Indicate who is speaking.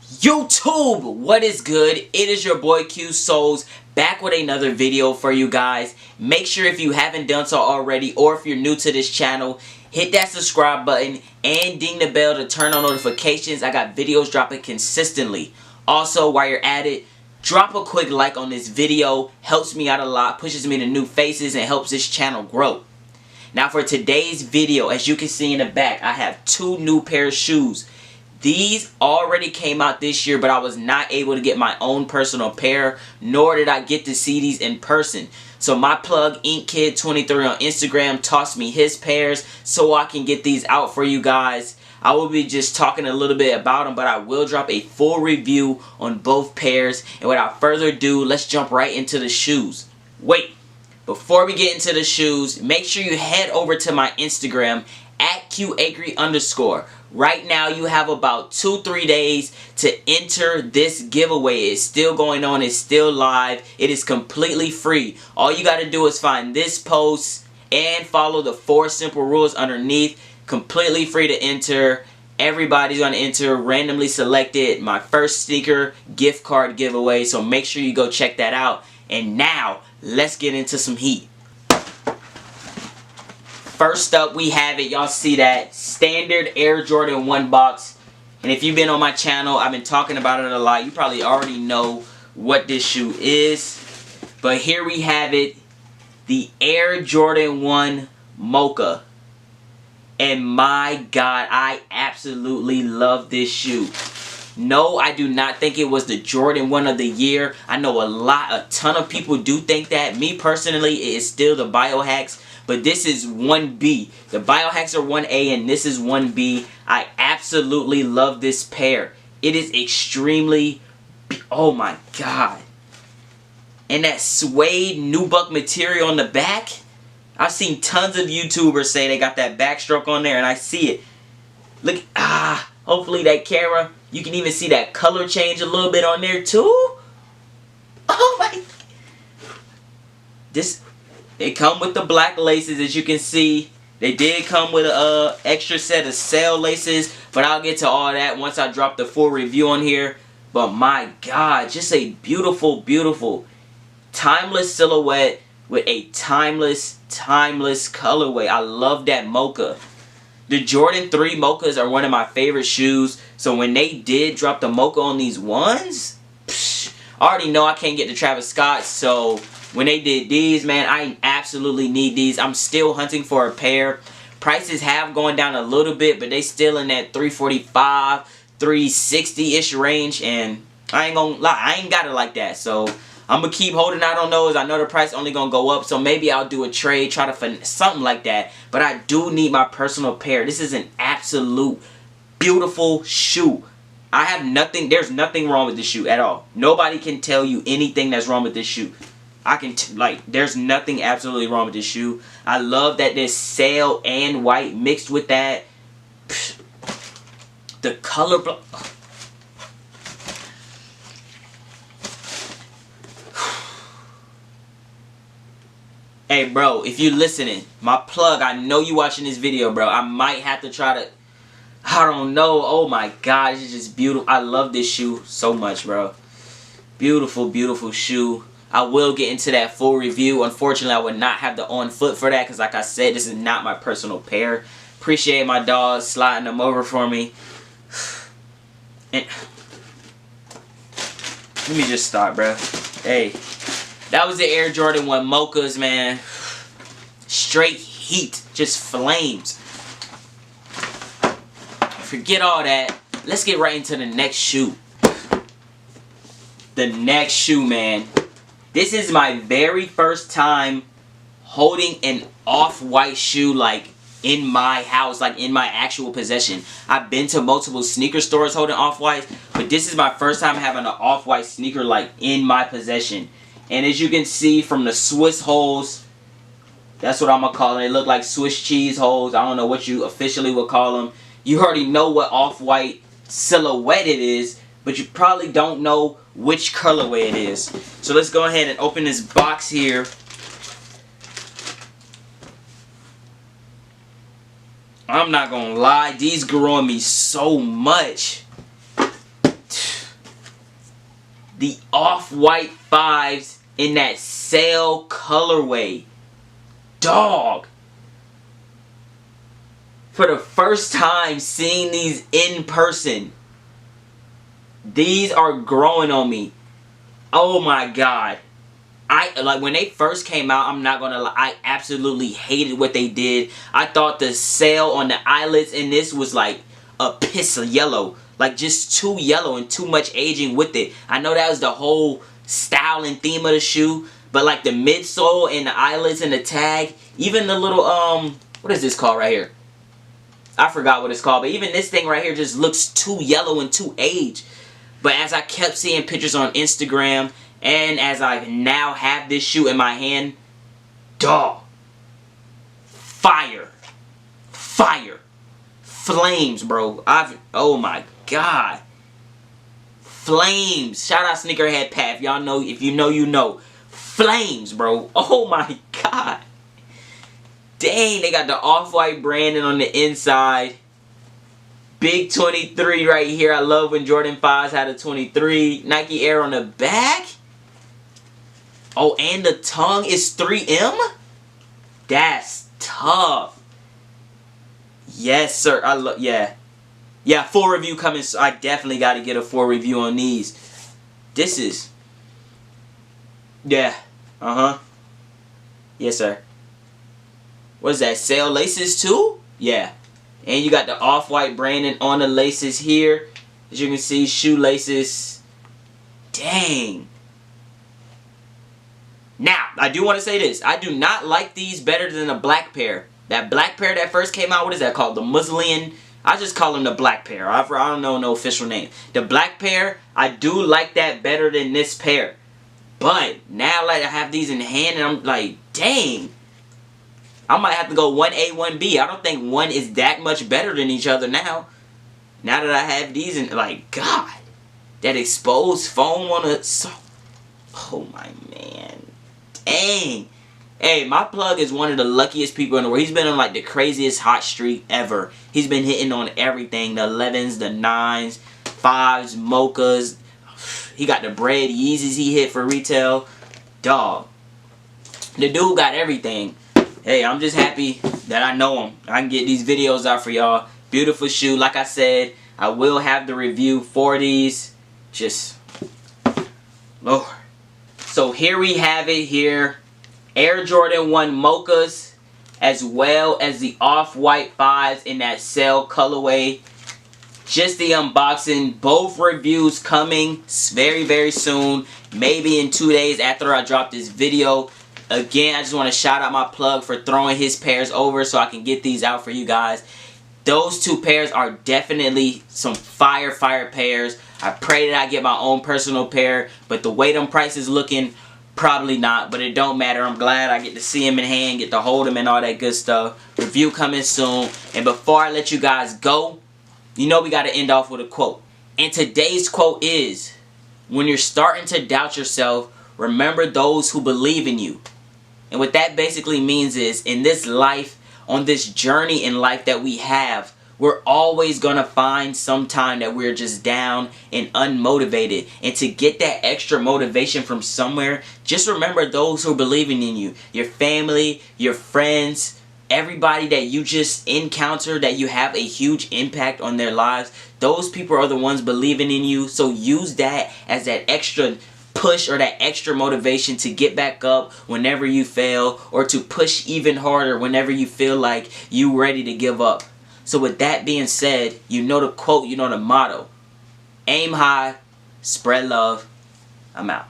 Speaker 1: YouTube, what is good? It is your boy Q Souls back with another video for you guys. Make sure if you haven't done so already, or if you're new to this channel, hit that subscribe button and ding the bell to turn on notifications. I got videos dropping consistently. Also, while you're at it, drop a quick like on this video. Helps me out a lot, pushes me to new faces, and helps this channel grow. Now for today's video, as you can see in the back, I have two new pair of shoes. These already came out this year, but I was not able to get my own personal pair, nor did I get to see these in person. So my plug, InkKid23 on Instagram, tossed me his pairs so I can get these out for you guys. I will be just talking a little bit about them, but I will drop a full review on both pairs. And without further ado, let's jump right into the shoes. Wait, before we get into the shoes, make sure you head over to my Instagram at @QAgri_. Right now you have about 2-3 days to enter this giveaway. It's still going on. It's still live. It is completely free. All you got to do is find this post and follow the 4 simple rules underneath. Completely free to enter. Everybody's going to enter randomly selected. My first sneaker gift card giveaway. So make sure you go check that out. And now let's get into some heat. First up, we have it. Y'all see that standard Air Jordan 1 box. And if you've been on my channel, I've been talking about it a lot. You probably already know what this shoe is. But here we have it. The Air Jordan 1 Mocha. And my God, I absolutely love this shoe. No, I do not think it was the Jordan 1 of the year. I know a ton of people do think that. Me personally, it is still the Biohacks. But this is 1B. The Biohacks are 1A and this is 1B. I absolutely love this pair. It is extremely, oh my God. And that suede nubuck material on the back. I've seen tons of YouTubers say they got that backstroke on there and I see it. Look, hopefully that camera, you can even see that color change a little bit on there too. Oh my. They come with the black laces, as you can see. They did come with an extra set of sail laces, but I'll get to all that once I drop the full review on here. But my God, just a beautiful, beautiful, timeless silhouette with a timeless colorway. I love that Mocha. The Jordan 3 Mochas are one of my favorite shoes. So when they did drop the Mocha on these ones, I already know I can't get the Travis Scott, so when they did these, man, I absolutely need these. I'm still hunting for a pair. Prices have gone down a little bit, but they still in that $345, $360-ish range. And I ain't gonna lie, I ain't got it like that. So I'm gonna keep holding out on those. I know the price only gonna go up, so maybe I'll do a trade, try to find something like that. But I do need my personal pair. This is an absolute beautiful shoe. I have nothing, there's nothing wrong with this shoe at all. Nobody can tell you anything that's wrong with this shoe. There's nothing absolutely wrong with this shoe. I love that there's sail and white mixed with that. The color. Hey, bro, if you're listening, my plug, I know you watching this video, bro. I might have to try to, I don't know. Oh, my God, it's just beautiful. I love this shoe so much, bro. Beautiful, beautiful shoe. I will get into that full review. Unfortunately, I would not have the on foot for that because, like I said, this is not my personal pair. Appreciate my dogs sliding them over for me. And let me just start, bro. Hey, that was the Air Jordan 1 Mochas, man. Straight heat, just flames. Forget all that. Let's get right into the next shoe. The next shoe, man. This is my very first time holding an off-white shoe like in my house, like in my actual possession. I've been to multiple sneaker stores holding off-whites, but this is my first time having an off-white sneaker like in my possession. And as you can see from the Swiss holes, that's what I'm going to call them. They look like Swiss cheese holes. I don't know what you officially would call them. You already know what off-white silhouette it is, but you probably don't know which colorway it is. So let's go ahead and open this box here. I'm not gonna lie, these grew on me so much. the off-white 5s in that sale colorway. Dog. For the first time seeing these in person. These are growing on me. Oh my god. Like when they first came out, I'm not gonna lie, I absolutely hated what they did. I thought the sale on the eyelets in this was like a piss of yellow. Like just too yellow and too much aging with it. I know that was the whole style and theme of the shoe, but like the midsole and the eyelets and the tag, even the little what is this called right here? I forgot what it's called, but even this thing right here just looks too yellow and too aged. But as I kept seeing pictures on Instagram, and as I now have this shoe in my hand, dog, fire, fire, flames, bro. Oh my god, flames. Shout out Sneakerhead Pat. Y'all know, if you know, you know. Flames, bro. Oh my god. Dang, they got the off-white branding on the inside. Big 23 right here. I love when Jordan 5s had a 23. Nike Air on the back. Oh, and the tongue is 3M? That's tough. Yes, sir. Yeah. Yeah, full review coming. So I definitely got to get a full review on these. This is... Yeah. Uh-huh. Yes, sir. What is that? Sale laces too? Yeah. And you got the off-white branding on the laces here. As you can see, shoelaces. Dang. Now, I do want to say this. I do not like these better than the black pair. That black pair that first came out, what is that called? The Muslin. I just call them the black pair. I don't know no official name. The black pair, I do like that better than this pair. But now like I have these in hand and I'm like, dang. I might have to go 1A, 1B. I don't think one is that much better than each other now. Now that I have these and like, God. That exposed foam on the... Oh my man. Dang. Hey, my plug is one of the luckiest people in the world. He's been on like the craziest hot streak ever. He's been hitting on everything. The 11s, the 9s, 5s, Mochas. He got the bread Yeezys he hit for retail. Dog. The dude got everything. Hey, I'm just happy that I know him. I can get these videos out for y'all. Beautiful shoe. Like I said, I will have the review for these. Just, Lord. So here we have it here. Air Jordan 1 Mochas, as well as the off-white 5s in that sale colorway. Just the unboxing. Both reviews coming very, very soon. Maybe in 2 days after I drop this video. Again, I just want to shout out my plug for throwing his pairs over so I can get these out for you guys. Those two pairs are definitely some fire pairs. I pray that I get my own personal pair, but the way them prices looking, probably not, but it don't matter. I'm glad I get to see him in hand, get to hold him and all that good stuff. Review coming soon. And before I let you guys go, you know we got to end off with a quote. And today's quote is, when you're starting to doubt yourself, remember those who believe in you. And what that basically means is, in this life, on this journey in life that we have, we're always going to find some time that we're just down and unmotivated. And to get that extra motivation from somewhere, just remember those who are believing in you. Your family, your friends, everybody that you just encounter that you have a huge impact on their lives. Those people are the ones believing in you. So use that as that extra push or that extra motivation to get back up whenever you fail, or to push even harder whenever you feel like you're ready to give up. So with that being said, you know the quote, you know the motto. Aim high, spread love. I'm out.